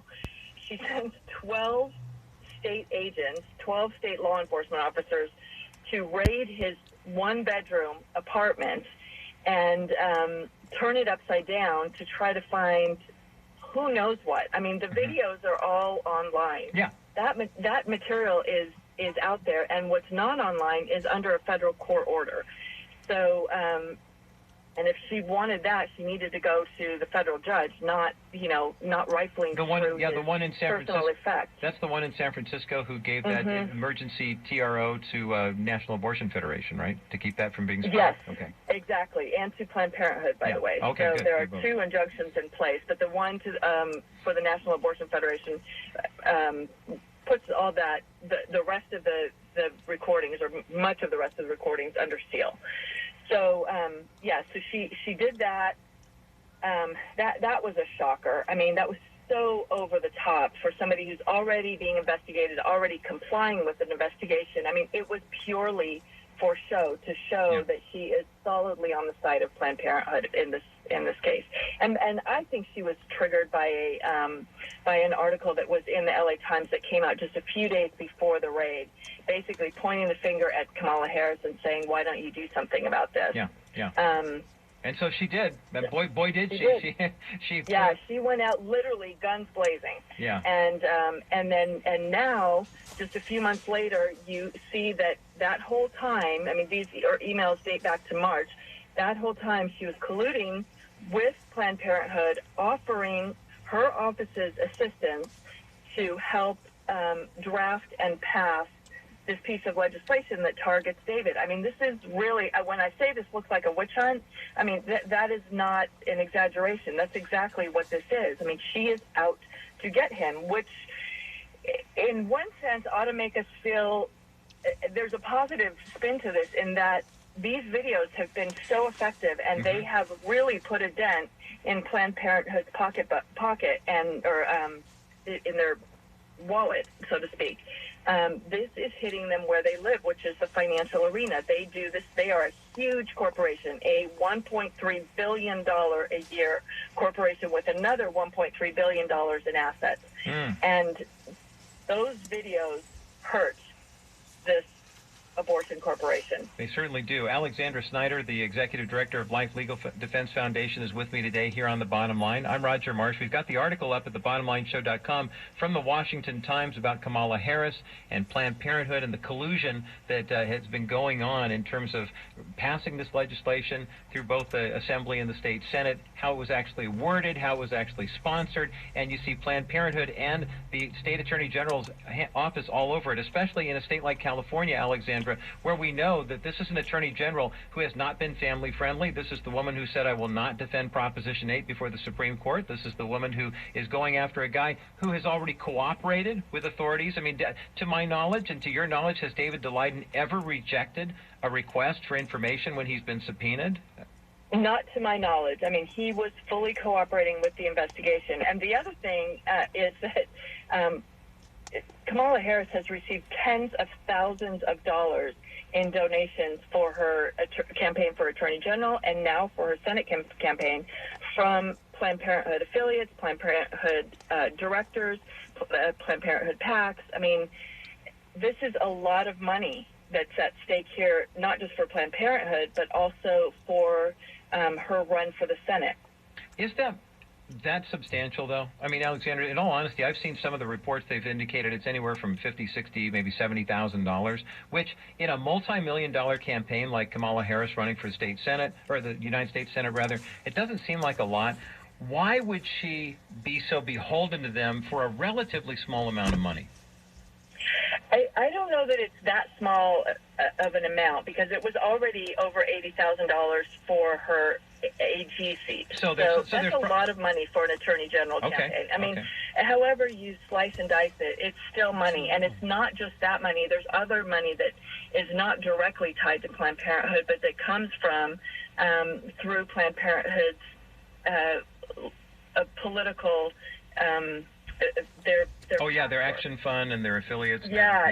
video, she sends 12 state agents, 12 state law enforcement officers to raid his one-bedroom apartment and turn it upside down to try to find who knows what. I mean, the videos are all online. Yeah. That material is out there, and what's not online is under a federal court order. So, and if she wanted that, she needed to go to the federal judge, not rifling the one, through yeah, the one in San personal Francisco. effects. That's the one in San Francisco who gave that emergency TRO to National Abortion Federation, right? To keep that from being spread. Yes, okay. Exactly, and to Planned Parenthood, by the way. Okay, so good. there are two injunctions in place, but the one for the National Abortion Federation puts all that, the rest of the recordings, or much of the rest of the recordings, under seal. So, so she did that. That was a shocker. I mean, that was so over the top for somebody who's already being investigated, already complying with an investigation. I mean, it was purely for show, to show that she is solidly on the side of Planned Parenthood in this case. And I think she was triggered by an article that was in the LA Times that came out just a few days before the raid, basically pointing the finger at Kamala Harris and saying, "Why don't you do something about this?" And so she did. Boy, did she. Did. She went out literally guns blazing. Yeah. And now, just a few months later, you see that whole time, I mean, these emails date back to March, that whole time she was colluding with Planned Parenthood, offering her office's assistance to help draft and pass this piece of legislation that targets David. I mean, this is really, when I say this looks like a witch hunt, I mean, that is not an exaggeration. That's exactly what this is. I mean, she is out to get him, which in one sense ought to make us feel there's a positive spin to this, in that these videos have been so effective, and they have really put a dent in Planned Parenthood's pocket and in their wallet, so to speak. This is hitting them where they live, which is the financial arena. They do this. They are a huge corporation, a $1.3 billion a year corporation with another $1.3 billion in assets. And those videos hurt this abortion corporation. They certainly do. Alexandra Snyder, the Executive Director of Life Legal Defense Foundation, is with me today here on The Bottom Line. I'm Roger Marsh. We've got the article up at thebottomlineshow.com from the Washington Times about Kamala Harris and Planned Parenthood and the collusion that has been going on in terms of passing this legislation through both the Assembly and the State Senate, how it was actually worded, how it was actually sponsored, and you see Planned Parenthood and the State Attorney General's office all over it, especially in a state like California, Alexandra, where we know that this is an Attorney General who has not been family-friendly. This is the woman who said, "I will not defend Proposition 8 before the Supreme Court." This is the woman who is going after a guy who has already cooperated with authorities. I mean, to my knowledge and to your knowledge, has David Daleiden ever rejected a request for information when he's been subpoenaed? Not to my knowledge. I mean, he was fully cooperating with the investigation. And the other thing is that Kamala Harris has received tens of thousands of dollars in donations for her campaign for Attorney General, and now for her Senate campaign, from Planned Parenthood affiliates, Planned Parenthood directors, Planned Parenthood PACs. I mean, this is a lot of money that's at stake here, not just for Planned Parenthood, but also for her run for the Senate. Is that substantial, though? I mean, Alexandra, in all honesty, I've seen some of the reports. They've indicated it's anywhere from $50,000, $60,000, maybe $70,000, which in a multi-million-dollar campaign like Kamala Harris running for the state Senate, or the United States Senate, rather, it doesn't seem like a lot. Why would she be so beholden to them for a relatively small amount of money? I don't know that it's that small of an amount, because it was already over $80,000 for her AG seat. So that's a lot of money for an Attorney General campaign. I mean, however you slice and dice it, it's still money. And it's not just that money. There's other money that is not directly tied to Planned Parenthood, but that comes from, through Planned Parenthood's political, their their Action Fund and their affiliates. Yeah.